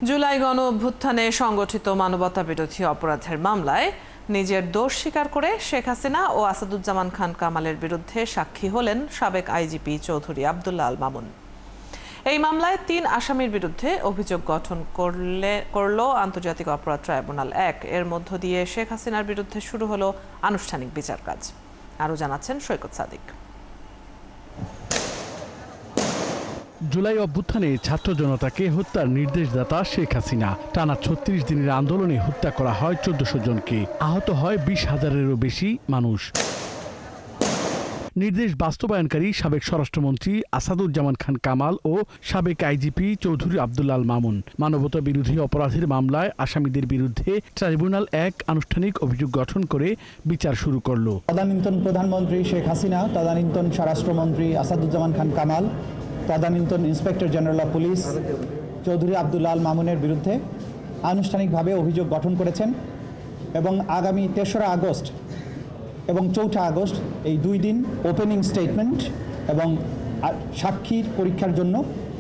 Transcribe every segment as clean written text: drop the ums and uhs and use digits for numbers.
জুলাই গণ অভ্যুত্থানে সংগঠিত মানবতাবিরোধী অপরাধের মামলায় নিজের দোষ স্বীকার করে শেখ হাসিনা ও আসাদুজ্জামান খান কামালের বিরুদ্ধে সাক্ষী হলেন সাবেক আইজিপি চৌধুরী আব্দুল্লাহ আল মামুন। এই মামলায় ৩ আসামির বিরুদ্ধে অভিযোগ গঠন করল আন্তর্জাতিক অপরাধ ট্রাইব্যুনাল ১। এর মধ্য দিয়ে শেখ হাসিনার বিরুদ্ধে শুরু হলো আনুষ্ঠানিক বিচার কাজ। আরও জানাচ্ছেন সৈকত সাদিক। জুলাই অভ্যুত্থানে ছাত্র জনতাকে হত্যার নির্দেশদাতা শেখ হাসিনা। টানা ৩৬ দিনের আন্দোলনে হত্যা করা হয় ১৪০০ জনকে, আহত হয় ২০,০০০-এরও বেশি মানুষ। নির্দেশ বাস্তবায়নকারী সাবেক স্বরাষ্ট্রমন্ত্রী আসাদুজ্জামান খান কামাল ও সাবেক আইজিপি চৌধুরী আব্দুল্লাহ আল মামুন। মানবতা বিরোধী অপরাধের মামলায় আসামিদের বিরুদ্ধে ট্রাইব্যুনাল ১ আনুষ্ঠানিক অভিযোগ গঠন করে বিচার শুরু করল। তদানীন্তন প্রধানমন্ত্রী শেখ হাসিনা, তদানীন্তন স্বরাষ্ট্রমন্ত্রী আসাদুজ্জামান খান কামাল, তদানীন্তন inspector general of police Chowdhury Abdullah Al মামুনের বিরুদ্ধে আনুষ্ঠানিকভাবে অভিযোগ গঠন করেছেন এবং আগামী ৩রা আগস্ট এবং ৪ঠা আগস্ট এই ২ দিন ওপেনিং স্টেটমেন্ট এবং সাক্ষীর পরীক্ষার জন্য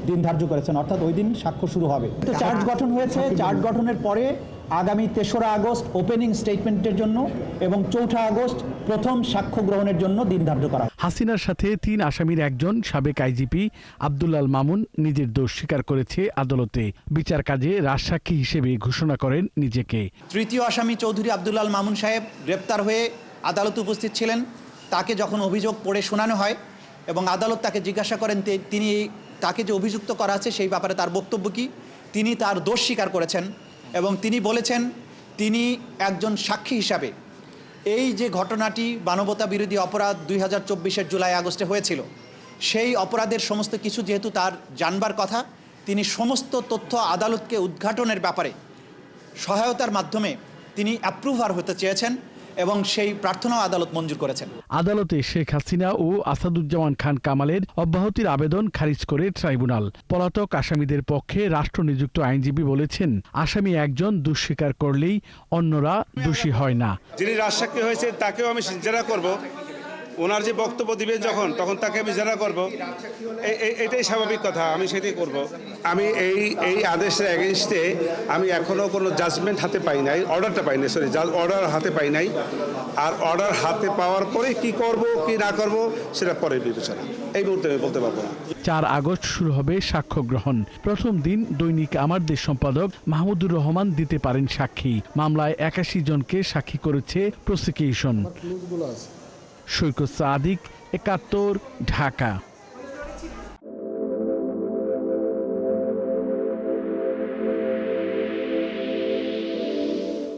দিন ধার্য করেছেন, অর্থাৎ ওই দিন সাক্ষ্য শুরু হবে। তো চার্জ গঠন হয়েছে, চার্জ গঠনের পরে আগামী ৩রা আগস্ট ওপেনিং স্টেটমেন্টের জন্য এবং ৪ঠা আগস্ট প্রথম সাক্ষ্য গ্রহণের জন্য দিন ধার্য করা। হাসিনার সাথে ৩ আসামির একজন সাবেক আইজিপি আব্দুল্লাহ আল মামুন নিজের দোষ স্বীকার করেছে আদালতে। বিচার কাজে রাজসাক্ষী হিসেবে ঘোষণা করেন নিজেকে। তৃতীয় আসামি চৌধুরী আব্দুল্লাহ আল মামুন সাহেব গ্রেপ্তার হয়ে আদালতে উপস্থিত ছিলেন। তাকে যখন অভিযোগ পড়ে শোনানো হয় এবং আদালত তাকে জিজ্ঞাসা করেন তিনি তাকে যে অভিযুক্ত করা আছে সেই ব্যাপারে তার বক্তব্য কি, তিনি তার দোষ স্বীকার করেছেন এবং তিনি বলেছেন তিনি একজন সাক্ষী হিসাবে এই যে ঘটনাটি মানবতা বিরোধী অপরাধ 2024-এর জুলাই আগস্টে হয়েছিল, সেই অপরাধের সমস্ত কিছু যেহেতু তার জানবার কথা, তিনি সমস্ত তথ্য আদালতকে উদ্ঘাটনের ব্যাপারে সহায়তার মাধ্যমে তিনি অ্যাপ্রুভার হতে চেয়েছেন এবং সেই প্রার্থনাও আদালত মঞ্জুর করেছেন। আদালতে শেখ হাসিনা ও আসাদুজ্জামান খান কামালের অব্যাহতির আবেদন খারিজ করে ট্রাইব্যুনাল। পলাতক আসামিদের পক্ষে রাষ্ট্রনিযুক্ত আইনজীবী বলেছেন, আসামি একজন দোষ স্বীকার করলেই অন্যরা দোষী হয় না। যিনি রাজসাক্ষী হয়েছে তাকেও আমি জেরা করব, ওনার যে বক্তব্য দিবেন তখন তাকে আমি জেরা করব, এটাই স্বাভাবিক কথা, আমি সেটাই করব। আমি এই আদেশের এগেইনস্টে আমি এখনো কোনো জাজমেন্ট হাতে পাই নাই, অর্ডারটা পাই নাই, অর্ডার হাতে পাই নাই। আর অর্ডার হাতে পাওয়ার পরে কি করব কি না করব সেটা পরে বিবেচনা, এই মুহূর্তে আমি বলতে পারবো না। ৪ আগস্ট শুরু হবে সাক্ষ্য গ্রহণ। প্রথম দিন দৈনিক আমার দেশ সম্পাদক মাহমুদুর রহমান দিতে পারেন সাক্ষী। মামলায় ৮১ জনকে সাক্ষী করেছে প্রসিকিউশন। সৈকত সাদিক, ৭১, ঢাকা।